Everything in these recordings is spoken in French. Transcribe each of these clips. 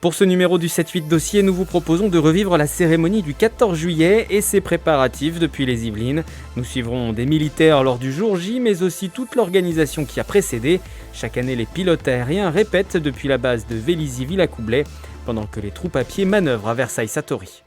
Pour ce numéro du 7-8 dossier, nous vous proposons de revivre la cérémonie du 14 juillet et ses préparatifs depuis les Yvelines. Nous suivrons des militaires lors du jour J, mais aussi toute l'organisation qui a précédé. Chaque année, les pilotes aériens répètent depuis la base de Vélizy-Villacoublay, pendant que les troupes à pied manœuvrent à Versailles-Satory.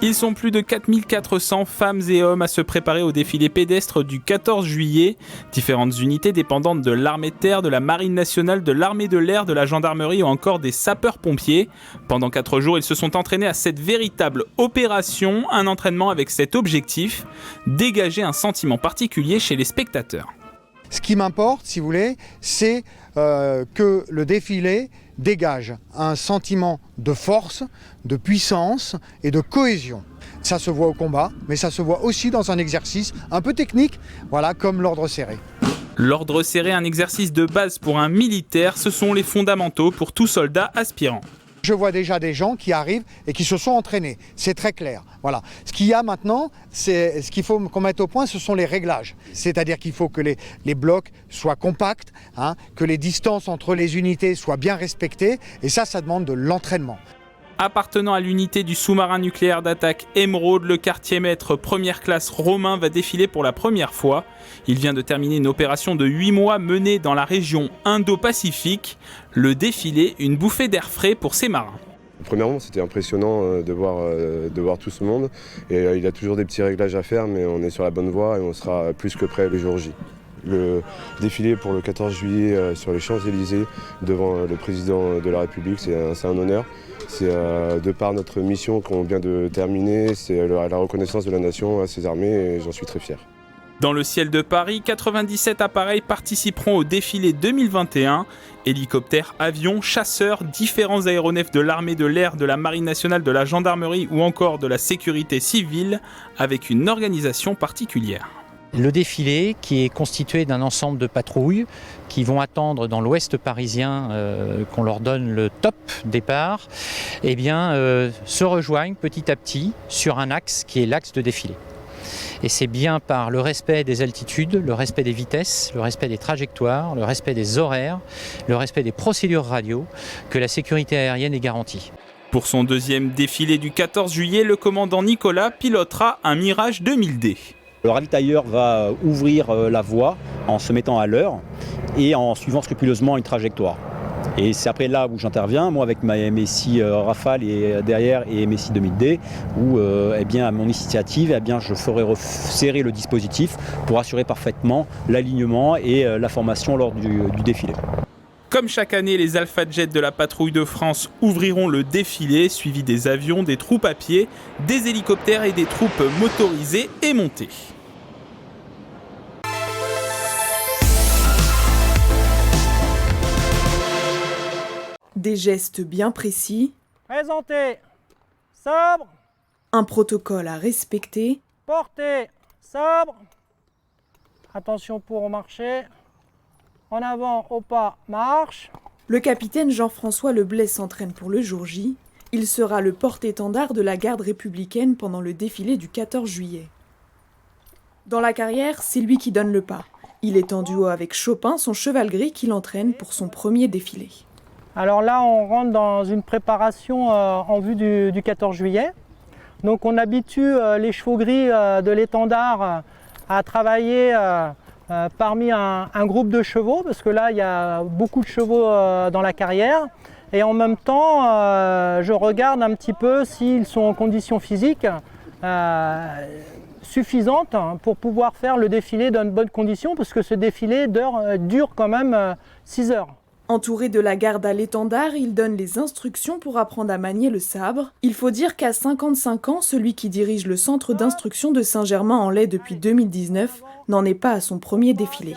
Ils sont plus de 4400 femmes et hommes à se préparer au défilé pédestre du 14 juillet. Différentes unités dépendantes de l'armée de terre, de la marine nationale, de l'armée de l'air, de la gendarmerie ou encore des sapeurs-pompiers. Pendant 4 jours, ils se sont entraînés à cette véritable opération, un entraînement avec cet objectif, dégager un sentiment particulier chez les spectateurs. Ce qui m'importe, si vous voulez, c'est que le défilé dégage un sentiment de force, de puissance et de cohésion. Ça se voit au combat, mais ça se voit aussi dans un exercice un peu technique, voilà, comme l'ordre serré. L'ordre serré, un exercice de base pour un militaire, ce sont les fondamentaux pour tout soldat aspirant. Je vois déjà des gens qui arrivent et qui se sont entraînés, c'est très clair. Voilà. Ce qu'il y a maintenant, c'est ce qu'il faut qu'on mette au point, ce sont les réglages. C'est-à-dire qu'il faut que les blocs soient compacts, que les distances entre les unités soient bien respectées, et ça demande de l'entraînement. Appartenant à l'unité du sous-marin nucléaire d'attaque Émeraude, le quartier-maître première classe Romain va défiler pour la première fois. Il vient de terminer une opération de 8 mois menée dans la région Indo-Pacifique. Le défilé, une bouffée d'air frais pour ces marins. Premièrement, c'était impressionnant de voir tout ce monde. Et il y a toujours des petits réglages à faire, mais on est sur la bonne voie et on sera plus que prêt le jour J. Le défilé pour le 14 juillet sur les Champs-Élysées devant le président de la République, c'est un honneur. C'est de par notre mission qu'on vient de terminer, c'est la reconnaissance de la nation à ses armées et j'en suis très fier. Dans le ciel de Paris, 97 appareils participeront au défilé 2021. Hélicoptères, avions, chasseurs, différents aéronefs de l'armée de l'air, de la marine nationale, de la gendarmerie ou encore de la sécurité civile, avec une organisation particulière. Le défilé, qui est constitué d'un ensemble de patrouilles qui vont attendre dans l'ouest parisien qu'on leur donne le top départ, se rejoignent petit à petit sur un axe qui est l'axe de défilé. Et c'est bien par le respect des altitudes, le respect des vitesses, le respect des trajectoires, le respect des horaires, le respect des procédures radio que la sécurité aérienne est garantie. Pour son deuxième défilé du 14 juillet, le commandant Nicolas pilotera un Mirage 2000D. Le ravitailleur va ouvrir la voie en se mettant à l'heure et en suivant scrupuleusement une trajectoire. Et c'est après là où j'interviens, moi avec ma MSI Rafale et derrière et MSI 2000D, où à mon initiative, je ferai resserrer le dispositif pour assurer parfaitement l'alignement et la formation lors du défilé. Comme chaque année, les Alpha Jets de la patrouille de France ouvriront le défilé, suivi des avions, des troupes à pied, des hélicoptères et des troupes motorisées et montées. Des gestes bien précis. Présentez, sabre. Un protocole à respecter. Portez, sabre. Attention pour marcher. En avant, au pas, marche. Le capitaine Jean-François Leblay s'entraîne pour le jour J. Il sera le porte-étendard de la garde républicaine pendant le défilé du 14 juillet. Dans la carrière, c'est lui qui donne le pas. Il est en duo avec Chopin, son cheval gris, qui l'entraîne pour son premier défilé. Alors là, on rentre dans une préparation en vue du 14 juillet. Donc on habitue les chevaux gris de l'étendard à travailler parmi un groupe de chevaux, parce que là, il y a beaucoup de chevaux dans la carrière. Et en même temps, je regarde un petit peu s'ils sont en condition physique suffisante pour pouvoir faire le défilé dans de bonnes conditions, parce que ce défilé dure quand même 6 heures. Entouré de la garde à l'étendard, il donne les instructions pour apprendre à manier le sabre. Il faut dire qu'à 55 ans, celui qui dirige le centre d'instruction de Saint-Germain-en-Laye depuis 2019 n'en est pas à son premier défilé.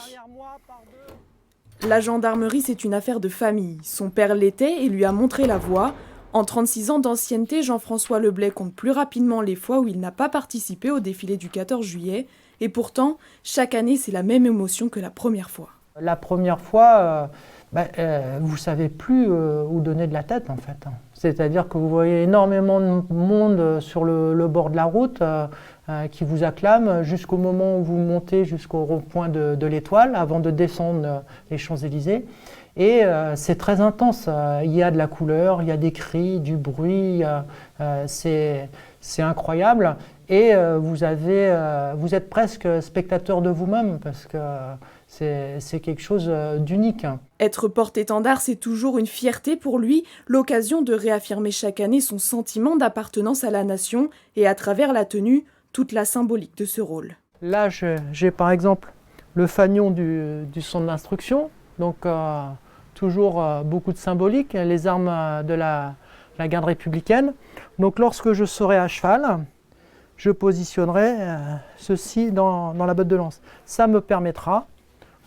La gendarmerie, c'est une affaire de famille. Son père l'était et lui a montré la voie. En 36 ans d'ancienneté, Jean-François Leblay compte plus rapidement les fois où il n'a pas participé au défilé du 14 juillet. Et pourtant, chaque année, c'est la même émotion que la première fois. La première fois... vous ne savez plus où donner de la tête en fait. C'est-à-dire que vous voyez énormément de monde sur le bord de la route qui vous acclament jusqu'au moment où vous montez jusqu'au rond-point de l'Étoile avant de descendre les Champs-Élysées. Et c'est très intense, il y a de la couleur, il y a des cris, du bruit, c'est incroyable. Et vous êtes presque spectateur de vous-même parce que c'est quelque chose d'unique. Être porte-étendard, c'est toujours une fierté pour lui, l'occasion de réaffirmer chaque année son sentiment d'appartenance à la nation et à travers la tenue, toute la symbolique de ce rôle. Là, j'ai par exemple le fanion du centre d'instruction, donc toujours beaucoup de symbolique, les armes de la garde républicaine. Donc lorsque je serai à cheval, je positionnerai ceci dans la botte de lance. Ça me permettra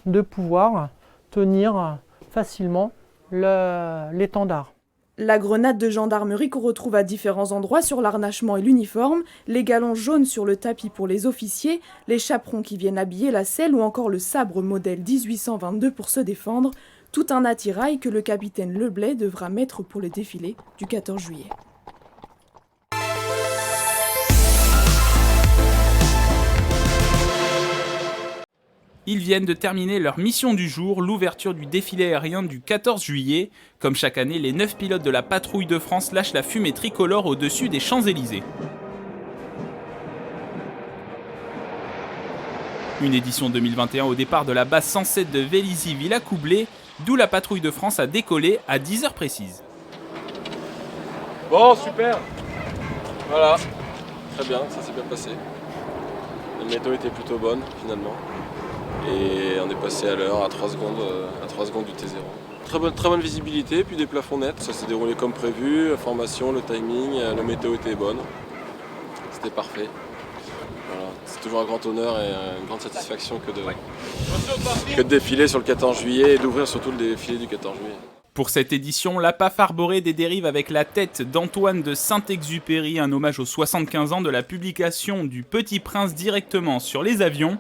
de pouvoir tenir facilement l'étendard. La grenade de gendarmerie qu'on retrouve à différents endroits sur l'arnachement et l'uniforme, les galons jaunes sur le tapis pour les officiers, les chaperons qui viennent habiller la selle ou encore le sabre modèle 1822 pour se défendre, tout un attirail que le capitaine Leblay devra mettre pour le défilé du 14 juillet. Ils viennent de terminer leur mission du jour, l'ouverture du défilé aérien du 14 juillet. Comme chaque année, les 9 pilotes de la patrouille de France lâchent la fumée tricolore au-dessus des Champs-Élysées. Une édition 2021 au départ de la base 107 de Vélizy-Villacoublay, d'où la patrouille de France a décollé à 10h précises. Bon, super. Voilà, très bien, ça s'est bien passé. La météo était plutôt bonne finalement. Et on est passé à l'heure, à 3 secondes du T0. Très bonne visibilité, puis des plafonds nets, ça s'est déroulé comme prévu, la formation, le timing, la météo était bonne. C'était parfait. Voilà. C'est toujours un grand honneur et une grande satisfaction que de défiler sur le 14 juillet et d'ouvrir surtout le défilé du 14 juillet. Pour cette édition, la PAF arborait des dérives avec la tête d'Antoine de Saint-Exupéry, un hommage aux 75 ans de la publication du Petit Prince directement sur les avions.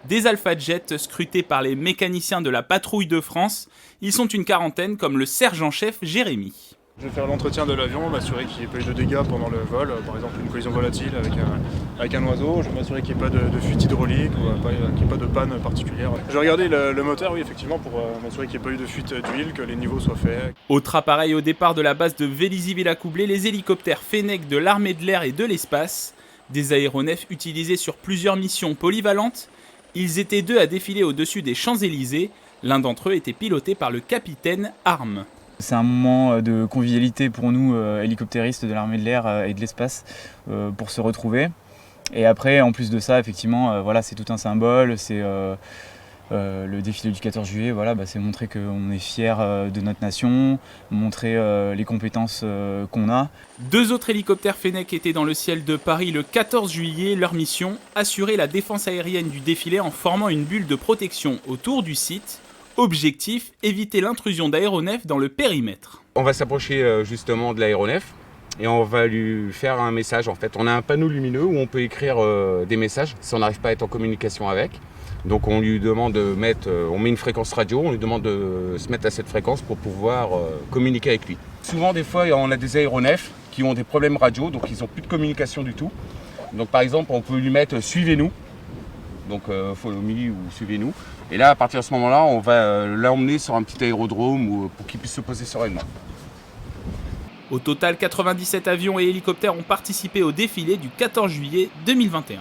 Des Alpha Jets scrutés par les mécaniciens de la patrouille de France. Ils sont une quarantaine comme le sergent-chef Jérémy. Je vais faire l'entretien de l'avion, m'assurer qu'il n'y ait pas eu de dégâts pendant le vol, par exemple une collision volatile avec un oiseau. Je vais m'assurer qu'il n'y ait pas de fuite hydraulique ou qu'il n'y ait pas de panne particulière. Je vais regarder le moteur, oui, effectivement, pour m'assurer qu'il n'y ait pas eu de fuite d'huile, que les niveaux soient faits. Autre appareil au départ de la base de Vélizy-Villacoublay, les hélicoptères Fennec de l'armée de l'air et de l'espace. Des aéronefs utilisés sur plusieurs missions polyvalentes. Ils étaient 2 à défiler au-dessus des Champs-Élysées. L'un d'entre eux était piloté par le capitaine Arme. C'est un moment de convivialité pour nous, hélicoptéristes de l'armée de l'air et de l'espace, pour se retrouver. Et après, en plus de ça, effectivement, voilà, c'est tout un symbole. C'est le défilé du 14 juillet, voilà, c'est montrer qu'on est fiers de notre nation, montrer les compétences qu'on a. 2 autres hélicoptères Fennec étaient dans le ciel de Paris le 14 juillet. Leur mission, assurer la défense aérienne du défilé en formant une bulle de protection autour du site. Objectif, éviter l'intrusion d'aéronefs dans le périmètre. On va s'approcher justement de l'aéronef et on va lui faire un message. En fait, on a un panneau lumineux où on peut écrire des messages si on n'arrive pas à être en communication avec. Donc on lui demande de mettre, on met une fréquence radio, on lui demande de se mettre à cette fréquence pour pouvoir communiquer avec lui. Souvent des fois on a des aéronefs qui ont des problèmes radio, donc ils n'ont plus de communication du tout. Donc par exemple on peut lui mettre suivez-nous, donc follow me ou suivez-nous. Et là à partir de ce moment-là on va l'emmener sur un petit aérodrome pour qu'il puisse se poser sereinement. Au total, 97 avions et hélicoptères ont participé au défilé du 14 juillet 2021.